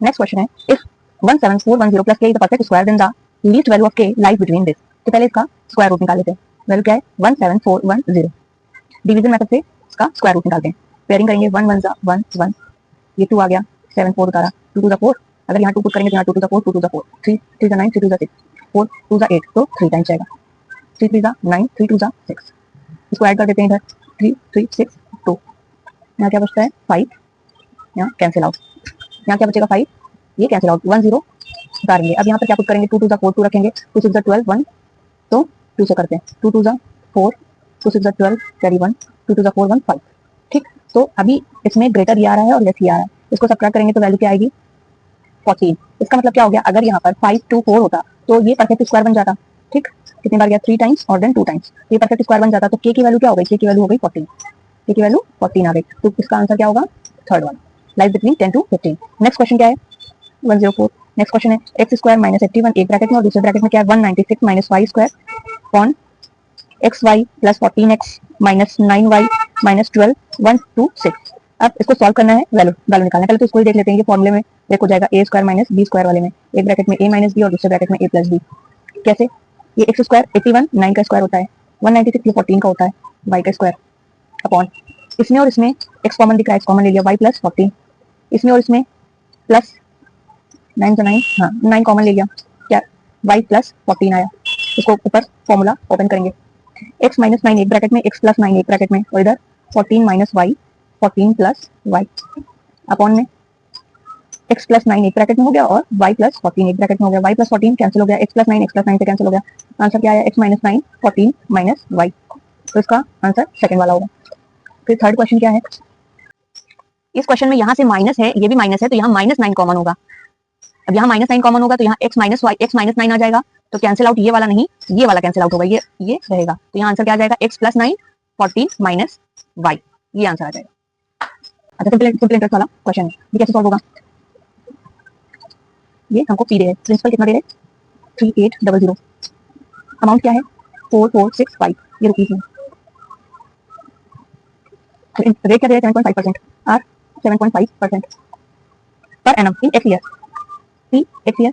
Next question है, if 17410 plus k is the perfect square then the least value of k lies between this. तो पहले इसका square root निकाल लेते हैं। वैल्यू क्या है 17410। डिवीजन मेथड से इसका स्क्वायर रूट निकालते हैं। पेयरिंग करेंगे 1 1 जा 1 1, ये 2 आ गया, 7 4 उतारा, 2 2 जा 4, अगर यहाँ 2 पुट करेंगे तो यहाँ 2 2 जा 4, 2 2 जा 4, 3 3 जा 9, 3 2 जा 6, 4 2 जा 8, तो 3 टाइम्स आएगा, 3 3 जा 9, 3 2 जा 6। इसको ऐड कर देते हैं इधर, 3 3 6 2, यहाँ क्या बचता है 5, यहाँ कैंसिल आउट, यहाँ क्या बचेगा 5, ये कैंसिल आउट, 1 0 उतारेंगे। अब यहाँ पर क्या पुट करेंगे, 2 2 जा 4, 2 रखेंगे, 2 6 जा 12 1, तो 2 से करते हैं, 2 2 जा 4, 2 6 जा 12 कैरी 1, 2 2 जा 4 1 5। ठीक, तो अभी इसमें ग्रेटर ये आ रहा है और लेस ये आ रहा है, इसको सबट्रैक्ट करेंगे तो वैल्यू क्या आएगी 14। इसका मतलब क्या हो गया, अगर यहाँ पर 5 2 4 होता तो ये परफेक्ट स्क्वायर बन जाता। ठीक, कितनी बार गया 3 टाइम्स और देन 2 टाइम्स, ये परफेक्ट स्क्वायर बन जाता। तो के की वैल्यू क्या हो गई, के की वैल्यू हो गई 14, के की वैल्यू 14 आ गई। तो इसका आंसर क्या होगा, third one, lies between 10 to 15। Next question क्या है 104। नेक्स्ट क्वेश्चन है एक्स स्क्वायर माइनस 81 एक ब्रैकेट में और दूसरे ब्रैकेट में क्या है 196 minus y square upon x y plus 14x minus 9y minus 12 1 2 6। अब इसको सॉल्व करना है, वैल्यू निकालना है। पहले तो इसको ही देख लेते हैं, ये फॉर्मूले में देखो जाएगा ए स्क्वायर माइनस बी स्क्वायर वाले में, एक ब्रैकेट में a माइनस बी और दूसरे ब्रैकेट में a प्लस बी। कैसे, ये एक्स स्क्वायर 81 9 का स्क्वायर होता है, 196 ये 14 का होता है, y का स्क्वायर अपॉन इसमें और इसमें x कॉमन दिख रहा है, x कॉमन ले लिया y प्लस 14, इसमें और इसमें प्लस 9 तो 9, हाँ 9 कॉमन ले लिया, क्या y प्लस 14 आया। इसको ऊपर फॉर्मूला ओपन करेंगे, x माइनस 9 एक ब्रैकेट में, x प्लस 9 एक ब्रैकेट में और इधर 14 minus y 14 plus y upon में x प्लस 9 एक ब्रैकेट में हो गया और y प्लस 14 एक ब्रैकेट में हो गया, y प्लस 14 कैंसिल हो गया, x प्लस 9 से कैंसिल हो गया। आंसर क्या आया x माइनस 9 14 माइनस वाई, तो इसका आंसर सेकंड वाला होगा। फिर थर्ड क्वेश्चन क्या है, इस क्वेश्चन में यहाँ से माइनस है, ये भी माइनस है, तो यहाँ माइनस 9 कॉमन होगा। अब यहाँ माइनस 9 कॉमन होगा तो यहाँ x माइनस 9 आ जाएगा, तो कैंसिल आउट ये वाला नहीं, ये वाला कैंसिल आउट होगा, ये रहेगा। तो यहाँ आंसर क्या आ जाएगा x प्लस 9 14 माइनस वाई, ये आंसर आ जाएगा। अच्छा सिंपल इंटरेस्ट वाला क्वेश्चन है, ये कैसे सॉल्व होगा। ये हमको पी दे है, प्रिंसिपल कितना दे रहे 3800, अमाउंट क्या है 4465, ये रुपीज में, रेट क्या दे रहे 7.5%, R 7.5% per annum in x year, C x year,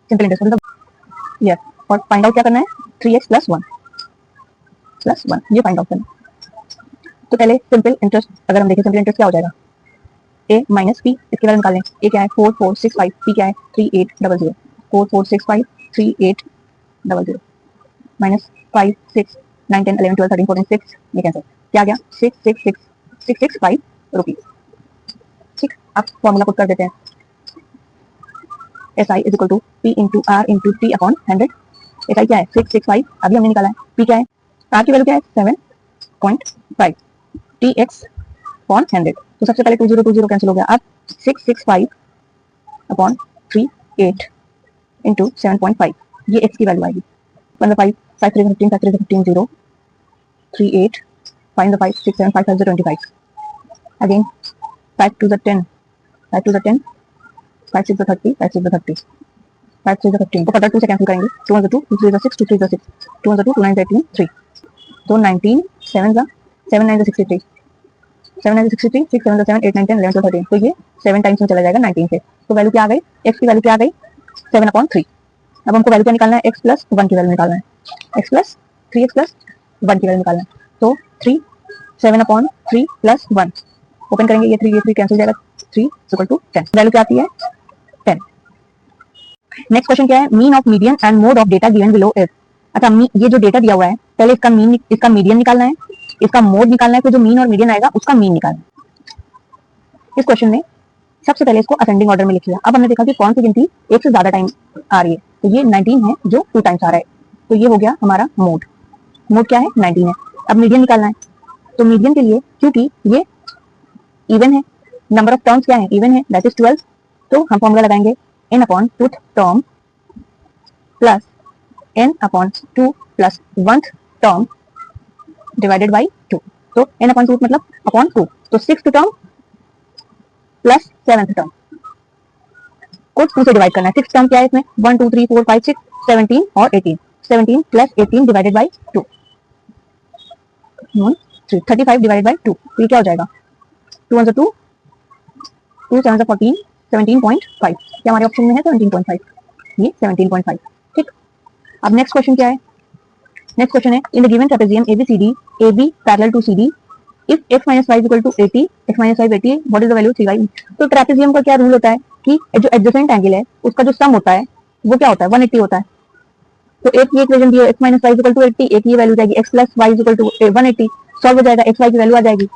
simple interest मतलब ईयर। और फाइंड आउट क्या करना है 3x प्लस 1 ये फाइंड आउट करना है। तो पहले सिंपल इंटरेस्ट अगर हम देखें, सिंपल इंटरेस्ट क्या हो जाएगा a माइनस पी, इसके वैल्यू निकाल लें, a क्या है 4465, p क्या है 3800, 4465 3800 माइनस 5 6 9 10 11 12 13 14 6, ये कैसे क्या आ गया 665 रुपीज। ठीक, अब फॉर्मूला पुट कर देते हैं, SI is equal to P into R into T upon 100। SI क्या है 665, अभी हमने निकाला है, P क्या है, R की वैल्यू क्या है 7.5, TX अपॉन 100। तो सबसे पहले 2020 कैंसिल हो गया, अब 665 अपॉन 38 इंटू 7.5, ये x की वैल्यू आएगी 5 5 3 15 5 3 15 0 38 5 5 6 7 5 5 25, अगेन 5 2 10 5 2 10 5 6 30 5 6 30 5 3 15, तो फटाफट 2 से कैंसिल करेंगे, 2 1 2 2 3 6 2 3 6 2 1 2 2 9 18 3, तो 19 7 7 9 63 7 9 63 6 7 7 8 9 10 11 12 13, तो ये 7 टाइम्स में चला जाएगा 19 से। तो वैल्यू क्या आ गई, x की वैल्यू क्या आ गई 7/3। अब हमको वैल्यू क्या निकालना है, x प्लस 1 की वैल्यू निकालना है, x प्लस 3x प्लस 1 की वैल्यू निकालना है। तो 3 7/3 प्लस 1 ओपन करेंगे, ये 3 कैंसिल हो जाएगा, 3 इक्वल टू 10, वैल्यू क्या आती है 10। नेक्स्ट क्वेश्चन क्या है, mean of median and mode of data given below is. अच्छा ये जो डेटा दिया हुआ है, पहले इसका मीडियन निकालना है, इसका मोड निकालना है, फिर जो मीन और मीडियन आएगा उसका मीन निकालना है। इस क्वेश्चन में सबसे पहले इसको असेंडिंग ऑर्डर में लिख लिया। अब हमने देखा कि कौन सी गिनती एक से ज्यादा टाइम आ रही है, तो ये 19 है जो 2 टाइम्स आ रहा है, तो ये हो गया हमारा मोड क्या है 19 है। अब मीडियन निकालना है, तो मीडियन के लिए क्योंकि ये इवन है, नंबर ऑफ टर्म्स क्या है इवन है, दैट इज 12, तो हम फॉर्मूला लगाएंगे n upon 2th term plus n upon 2 plus 1th term divided by 2, तो n अपॉन 2 मतलब अपॉन 2, तो 6th term plus 7th term को 2 से डिवाइड करना है। 6th टर्म क्या है इसमें 1 2 3 4 5 6 17 और 18, 17 plus 18 divided by 2 35 divided by 2, तो ये क्या हो जाएगा 2 1 2 2 7 14 17.5, क्या हमारे ऑप्शन में है 17.5, ये 17.5। ठीक, अब नेक्स्ट क्वेश्चन क्या है, नेक्स्ट क्वेश्चन है in the given trapezium ABCD AB parallel to CD if x minus y equal to 80, x minus y 80, what is the value 3y। तो ट्रेपेजियम का क्या रूल होता है कि जो एडजेसेंट एंगल है उसका जो सम होता है वो क्या होता है 180 होता है। तो एक ये इक्वेशन दी है x minus y equal to 80, एक ये वैल्यू जाएगी x plus y equal to 180, solve हो जाएगा, x y की वैल्यू आ जाएगी,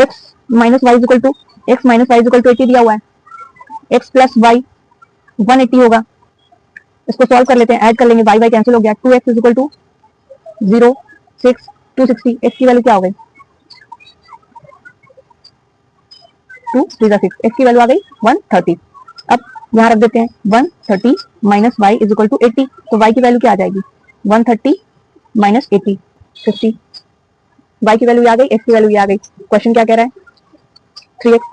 x minus y equal to 80 दिया हुआ है, x plus y 180 होगा, इसको सॉल्व कर लेते हैं, ऐड कर लेंगे, y y कैंसिल हो गया, 2x is equal to 0 6 260, x की वैल्यू क्या हो गई 2 3 6, x की वैल्यू आ गई 130। अब यहाँ रख देते हैं 130 minus y is equal to 80, तो y की वैल्यू क्या आ जाएगी 130 माइनस 80 50, y की वैल्यू आ गई, x की वैल्यू आ गई। क्वेश्चन क्या कह रहा है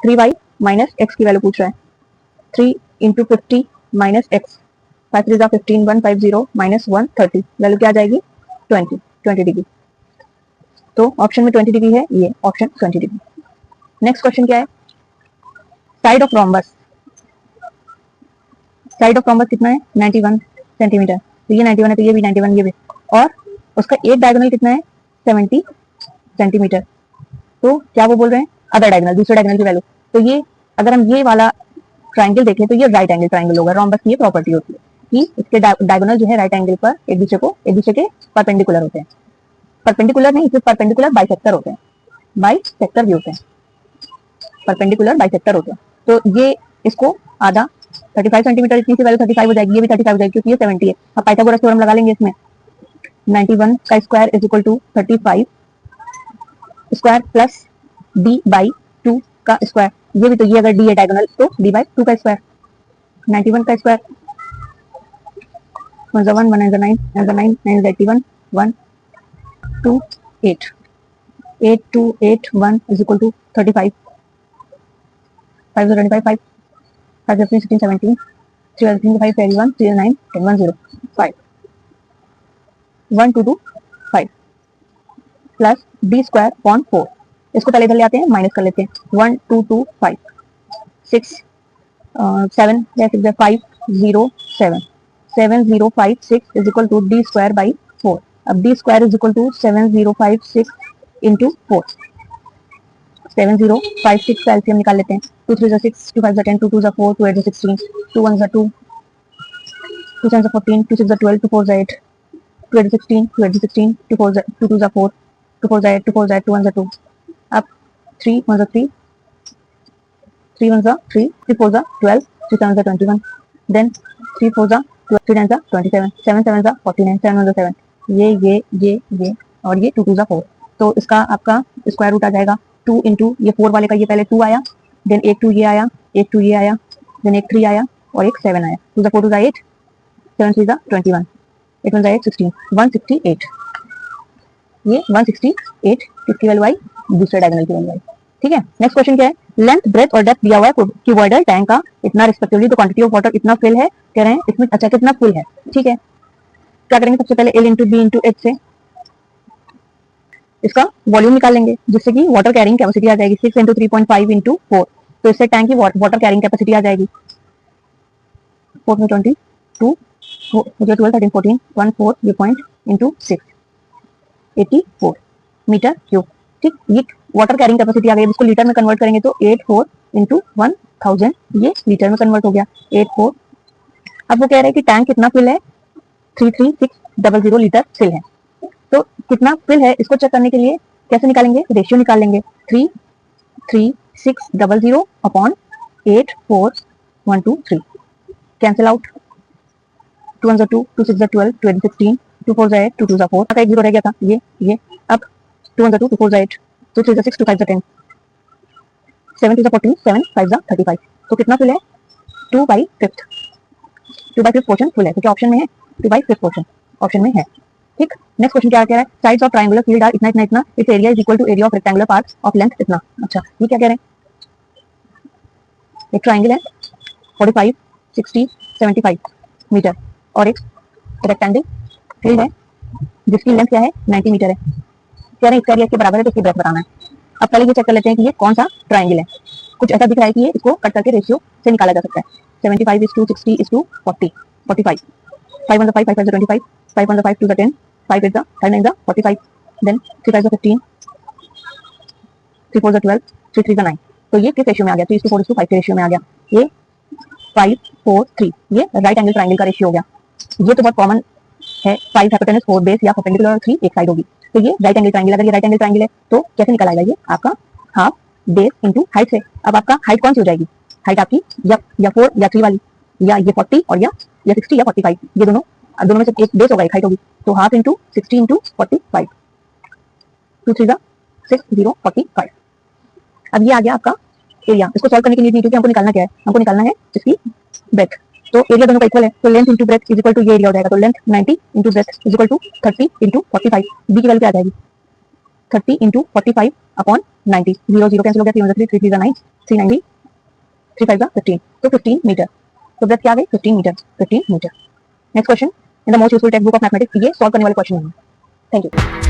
3y माइनस x की वैल्यू पूछ रहा है, 3 into 50 minus x, 5 3 15 150 minus 130, value क्या आ जाएगी 20 डिग्री। तो ऑप्शन में 20 डिग्री है, ये ऑप्शन 20 डिग्री। नेक्स्ट क्वेश्चन क्या है side of rhombus, side of rhombus कितना है 91 सेंटीमीटर, तो ये 91 है, तो ये भी 91, ये भी, और उसका एक डायगोनल कितना है 70 सेंटीमीटर। तो क्या वो बोल रहे हैं अदर डायगोनल, दूसरे डायगोनल की वैल्यू, तो ये अगर हम ये वाला ट्राइंगल देखें तो ये राइट एंगल ट्राइंगल होगा। रोम्बस की ये प्रॉपर्टी होती है कि इसके डायगोनल जो है राइट एंगल पर एक दूसरे के परपेंडिकुलर होते हैं, परपेंडिकुलर नहीं सिर्फ परपेंडिकुलर बाइसेक्टर होते हैं, बाइसेक्टर भी होते हैं, परपेंडिकुलर बाइसेक्टर होते हैं। तो ये इसको आधा 35 सेंटीमीटर, इतनी सी वैल्यू 35 हो जाएगी, ये भी 35 हो जाएगी क्योंकि ये 70 है। अब पाइथागोरस थ्योरम लगा लेंगे इसमें, 91 का square is equal to 35 square plus d by 2 का स्क्वायर, ये भी, तो ये अगर d है डायगोनल तो d बाई 2 का स्क्वायर, 91 का square 1 1 9 9 9 81 1 2 8 8 2 8 1 is equal to 35 5 0 25 5 5 15 16 17 3 15 5 31 3 9 10 1 0 5 1 2 2 5 plus d square upon 4, इसको पहले इधर ले आते हैं, माइनस कर लेते हैं, 1 2 2 5 6 7 5 0 7 7 0 5 6 is equal to d square by 4। अब d square is equal to 7056 into 4, 7056 का एलसीएम निकाल लेते हैं, 2 3 6 2 5 10 2 2 4 2 8 16 2 1 2 2 7 14 2 6 12 2 4 8 2 8 16 2 8 16 2 4 2 2 4 2 4 8 2 4 2 1 2। अब 3 1 3 3 1 3 3 4 12 3 7 21, देन 3 4 12 3 9 27 7 7 49 7 1 7, ये और ये 2 2 4, तो इसका आपका स्क्वायर रूट आ जाएगा 2 इंटू ये 4 वाले का ये पहले 2 आया, देन एक 2 ये आया, एक 2 ये आया, देन एक 3 आया और एक 7 आया, 2 4 2 8 7 3 21 8 1 8 16 168, ये 168 किसकी वैल्यू आई दूसरे डायगोनल की वैल्यू आई। ठीक है, नेक्स्ट क्वेश्चन क्या है लेंथ ब्रेथ और डेप्थ दिया हुआ है क्यूबॉइडल टैंक का इतना रिस्पेक्टिवली, तो क्वांटिटी ऑफ वाटर इतना फिल है, कह रहे हैं इसमें अच्छा कितना फुल है। ठीक है, क्या करेंगे सबसे पहले L into B into H से इसका वॉल्यूम निकाल लेंगे, जिससे कि वाटर कैरिंग कैपेसिटी आ जाएगी 6 इंटू 3.5 इंटू 4, तो इससे टैंक की वाटर कैरिंग कैपेसिटी आ जाएगी 4 में 20 2 12 13 14 1 4 ये पॉइंट इंटू 6 84 मीटर क्यूब। ठीक, ये वाटर कैरिंग कैपेसिटी आ गई, इसको लीटर में कन्वर्ट करेंगे तो 84 इंटू 1000 ये लीटर में कन्वर्ट हो गया 84। अब वो कह रहे हैं कि टैंक कितना फिल है 33600 लीटर फिल है, तो कितना फिल है इसको चेक करने के लिए कैसे निकालेंगे, रेशियो निकाल लेंगे 33600 अपॉन 84123, कैंसिल आउट 2 1 2 2 6 12 2 8 16 2 4 8 2 2 4 का एक जीरो रह गया था, ये अब 2 1 2 2 4 8 2 3 6 2 5 10 7 2 14 7 5 35, तो कितना फिल है 2/5 पोर्शन फुल है, तो क्या ऑप्शन में है 2/5 पोर्शन ऑप्शन में है। ठीक, नेक्स्ट क्वेश्चन क्या कह रहा है sides of triangular field are इतना इतना इतना, it's area is equal to area of rectangular part of length इतना। अच्छा, ये क्या कह रहे हैं, एक ट्रायंगल है 45 60 75 मीटर और एक रेक्टेंगल फील्ड है जिसकी लेंथ क्या है 90 मीटर है, कह रहे हैं इसका एरिया इसके बराबर है, तो इसकी ब्रेथ बताना है। अब पहले ये चेक कर लेते हैं कि ये कौन सा ट्रायंगल है, कुछ ऐसा दिख रहा है कि ये इसको कट करके रेशियो से निकाला जा सकता है. 75:60:40, 45. 5 on the 5, 5 5 25, 5 on the 5 2 the 10, 5 8 the 5 9 the 45, then 3 5 the 15, 3 4 the 12, 3 3 the 9. तो ये किस रेशियो में आ गया? 3:4:5 के रेशियो में आ गया. ये 5 4 3 ये राइट एंगल ट्रायंगल का रेशियो हो गया. ये तो बहुत कॉमन है. 5 हाइपोटेनस 4 बेस या परपेंडिकुलर और 3 एक साइड होगी. तो ये राइट एंगल ट्रायंगल. अगर ये राइट एंगल ट्रायंगल है तो कैसे निकल आएगा? ये आपका हाफ बेस इनटू हाइट से. अब आपका हाइट कौन सी हो जाएगी? हाइट आपकी या 4 या 3 वाली, या ये 40 और या 60 या 45. ये दोनों में से एक बेस होगा, एक हाइट होगी. तो हाफ इंटू 60 इंटू 45, 2 3 6 0 45. अब ये आ गया आपका एरिया. इसको सॉल्व करने की नीड नहीं, क्योंकि हमको निकालना क्या है? हमको निकालना है इसकी ब्रेथ. तो एरिया दोनों का इक्वल है, तो length into breadth is equal to ये एरिया हो जाएगा. तो length 90 into breadth is equal to 30 into 45. B की वैल्यू क्या आ जाएगी? 30 इंटू 45 अपॉन 90. 0 0 कैंसिल हो गया. 3 3 3 9, 390, 3 5 15. तो 15 मीटर. तो ब्रेथ क्या आ गई? 15 metre. 15 metre. Next question in the most useful text book of mathematics. ये सॉल्व करने वाले क्वेश्चन है. Thank you.